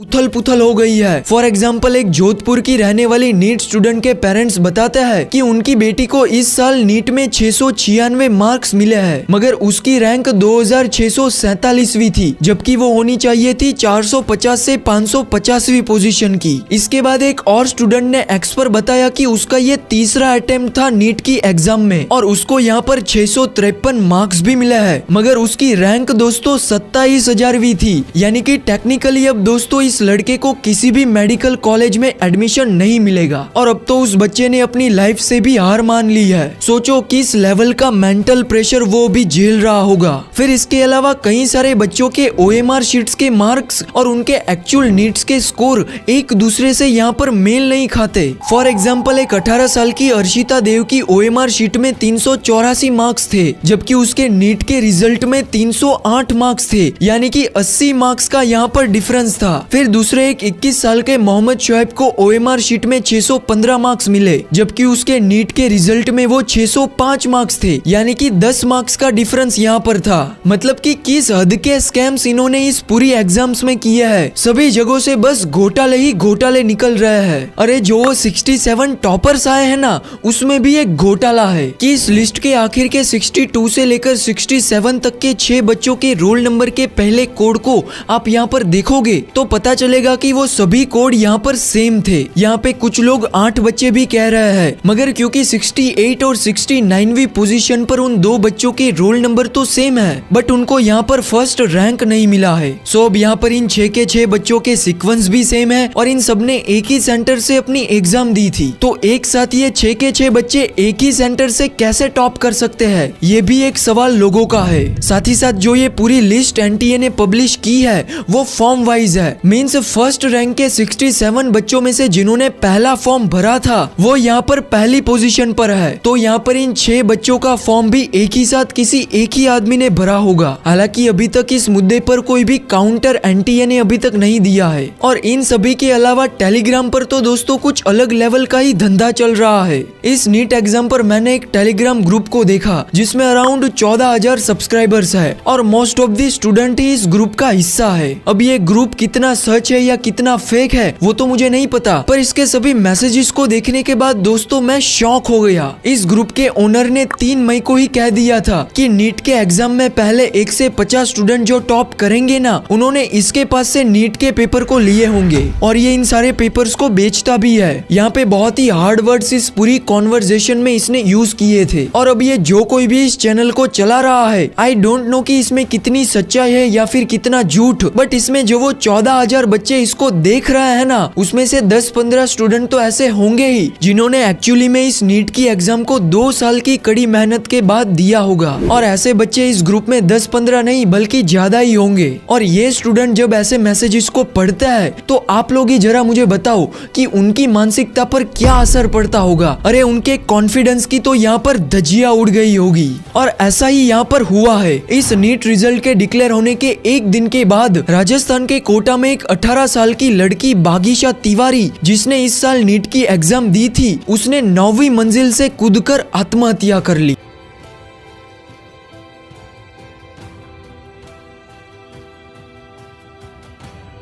उथल पुथल हो गई है। फॉर एग्जाम्पल, एक जोधपुर की रहने वाली नीट स्टूडेंट के पेरेंट्स बताते हैं कि उनकी बेटी को इस साल नीट में 696 मार्क्स मिले हैं, मगर उसकी रैंक 2647वीं थी, जबकि वो होनी चाहिए थी 450 से 550वीं पोजीशन की। इसके बाद एक और स्टूडेंट ने एक्स पर बताया कि उसका ये तीसरा अटेम्प्ट था नीट की एग्जाम में और उसको यहाँ पर 653 मार्क्स भी मिले हैं, मगर उसकी रैंक दोस्तों 27,000वीं थी। यानी कि टेक्निकली अब दोस्तों इस लड़के को किसी भी मेडिकल कॉलेज में एडमिशन नहीं मिलेगा और अब तो उस बच्चे ने अपनी लाइफ से भी हार मान ली है। सोचो किस लेवल का मेंटल प्रेशर वो भी झेल रहा होगा। फिर इसके अलावा कई सारे बच्चों के OMR शीट्स के मार्क्स और उनके एक्चुअल नीट्स के स्कोर एक दूसरे से यहाँ पर मेल नहीं खाते। फॉर एग्जाम्पल, एक 18 साल की अर्शिता देव की OMR शीट में 384 मार्क्स थे, जबकि उसके नीट के रिजल्ट में 308 मार्क्स थे, यानी कि 80 मार्क्स का यहाँ पर डिफरेंस था। फिर दूसरे एक 21 साल के मोहम्मद शोएब को OMR शीट में 615 मार्क्स मिले, जबकि उसके नीट के रिजल्ट में वो 605 मार्क्स थे, यानी कि 10 मार्क्स का डिफरेंस यहाँ पर था। मतलब कि किस हद के स्कैम्स इन्होंने इस पूरी एग्जाम्स में किए हैं। सभी जगहों से बस घोटाले ही घोटाले निकल रहे हैं। अरे जो 67 टॉपर्स आए हैं ना, उसमें भी एक घोटाला है कि इस लिस्ट के आखिर के 62 से लेकर 67 तक के 6 बच्चों के रोल नंबर के पहले कोड को आप यहाँ पर देखोगे तो पता चलेगा कि वो सभी कोड यहाँ पर सेम थे। यहाँ पे कुछ लोग 8 बच्चे भी कह रहे हैं, मगर क्योंकि 68 और 69वीं पोजीशन पर उन 2 बच्चों के रोल नंबर तो सेम है, बट उनको यहाँ पर फर्स्ट रैंक नहीं मिला है। सो अब यहाँ पर इन 6 के 6 बच्चों के सीक्वेंस भी सेम है और इन सब ने एक ही सेंटर से अपनी एग्जाम दी थी, तो एक साथ ये 6 के 6 बच्चे एक ही सेंटर से कैसे टॉप कर सकते हैं, ये भी एक सवाल लोगों का है। साथ ही साथ जो ये पूरी लिस्ट NTA ने पब्लिश की है वो फॉर्म वाइज है। मींस फर्स्ट रैंक के 67 बच्चों में से जिन्होंने पहला फॉर्म भरा था वो यहाँ पर पहली पोजीशन पर है, तो यहाँ पर इन 6 बच्चों का फॉर्म भी एक ही साथ किसी एक ही आदमी ने भरा होगा। हालांकि अभी तक इस मुद्दे पर कोई भी काउंटर NTA ने अभी तक नहीं दिया है। और इन सभी के अलावा टेलीग्राम पर तो दोस्तों कुछ अलग लेवल का ही धंधा चल रहा है। इस नीट एग्जाम पर मैंने एक टेलीग्राम ग्रुप को देखा जिसमें अराउंड 14,000 सब्सक्राइबर्स है और मोस्ट ऑफ द स्टूडेंट ही इस ग्रुप का हिस्सा है। अब ये ग्रुप कितना सच है या कितना फेक है वो तो मुझे नहीं पता, पर इसके सभी मैसेजेस को देखने के बाद दोस्तों मैं शॉक हो गया। इस ग्रुप के ओनर ने 3 मई को ही कह दिया था कि नीट के एग्जाम में पहले 1 से 50 स्टूडेंट जो टॉप करेंगे ना, उन्होंने इसके पास से नीट के पेपर को लिए होंगे और ये इन सारे पेपर्स को बेचता भी है। यहाँ पे बहुत ही हार्ड वर्ड्स इस पूरी कॉन्वर्सेशन में इसने यूज किए थे। और अब ये जो कोई भी इस चैनल को चला रहा है, आई डोंट नो कि इसमें कितनी सच्चाई है या फिर कितना झूठ, बट इसमें जो वो 14,000 बच्चे इसको देख रहे हैं ना, उसमें से 10-15 स्टूडेंट तो ऐसे होंगे ही जिन्होंने एक्चुअली में इस नीट की एग्जाम को 2 साल की कड़ी मेहनत के बाद दिया होगा। और ऐसे बच्चे इस ग्रुप में 10-15 नहीं बल्कि ज्यादा ही होंगे। और ये स्टूडेंट जब ऐसे मैसेजेस को पढ़ता है तो आप लोग ही जरा मुझे बताओ कि उनकी मानसिकता पर क्या असर पड़ता होगा। अरे उनके कॉन्फिडेंस की तो यहाँ पर धज्जियां उड़ गई होगी। और ऐसा ही यहाँ पर हुआ है। इस नीट रिजल्ट के डिक्लेयर होने के एक दिन के बाद राजस्थान के कोटा में एक 18 साल की लड़की बागीशा तिवारी, जिसने इस साल नीट की एग्जाम दी थी, उसने 9वीं मंजिल से कूदकर आत्महत्या कर ली।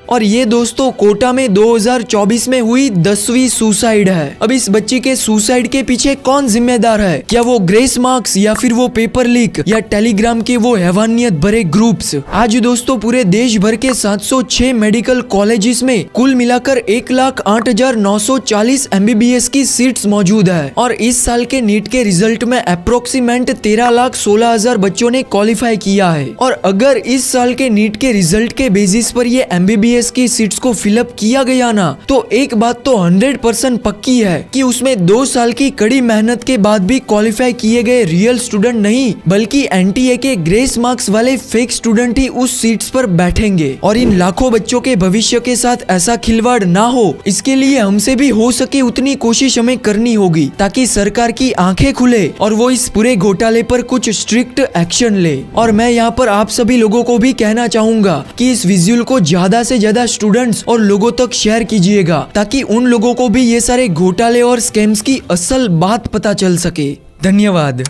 और ये दोस्तों कोटा में 2024 में हुई 10वीं सुसाइड है। अब इस बच्ची के सुसाइड के पीछे कौन जिम्मेदार है? क्या वो ग्रेस मार्क्स या फिर वो पेपर लीक या टेलीग्राम के वो हैवानियत भरे ग्रुप्स? आज दोस्तों पूरे देश भर के 706 मेडिकल कॉलेजेस में कुल मिलाकर 1,08,940 MBBS की सीट्स मौजूद है और इस साल के नीट के रिजल्ट में अप्रोक्सीमेट 13,16,000 बच्चों ने क्वालिफाई किया है। और अगर इस साल के नीट के रिजल्ट के बेसिस पर ये MBBS की सीट्स को फिलअप किया गया ना, तो एक बात तो 100% पक्की है कि उसमें 2 साल की कड़ी मेहनत के बाद भी क्वालिफाई किए गए रियल स्टूडेंट नहीं बल्कि NTA के ग्रेस मार्क्स वाले फेक स्टूडेंट ही उस सीट्स पर बैठेंगे। और इन लाखों बच्चों के भविष्य के साथ ऐसा खिलवाड़ ना हो, इसके लिए हमसे भी हो सके उतनी कोशिश हमें करनी होगी ताकि सरकार की आंखें खुले और वो इस पूरे घोटाले पर कुछ स्ट्रिक्ट एक्शन ले। और मैं यहाँ पर आप सभी लोगों को भी कहना चाहूंगा कि इस विजुअल को ज्यादा से ज्यादा स्टूडेंट्स और लोगों तक शेयर कीजिएगा ताकि उन लोगों को भी ये सारे घोटाले और स्कैम्स की असल बात पता चल सके। धन्यवाद।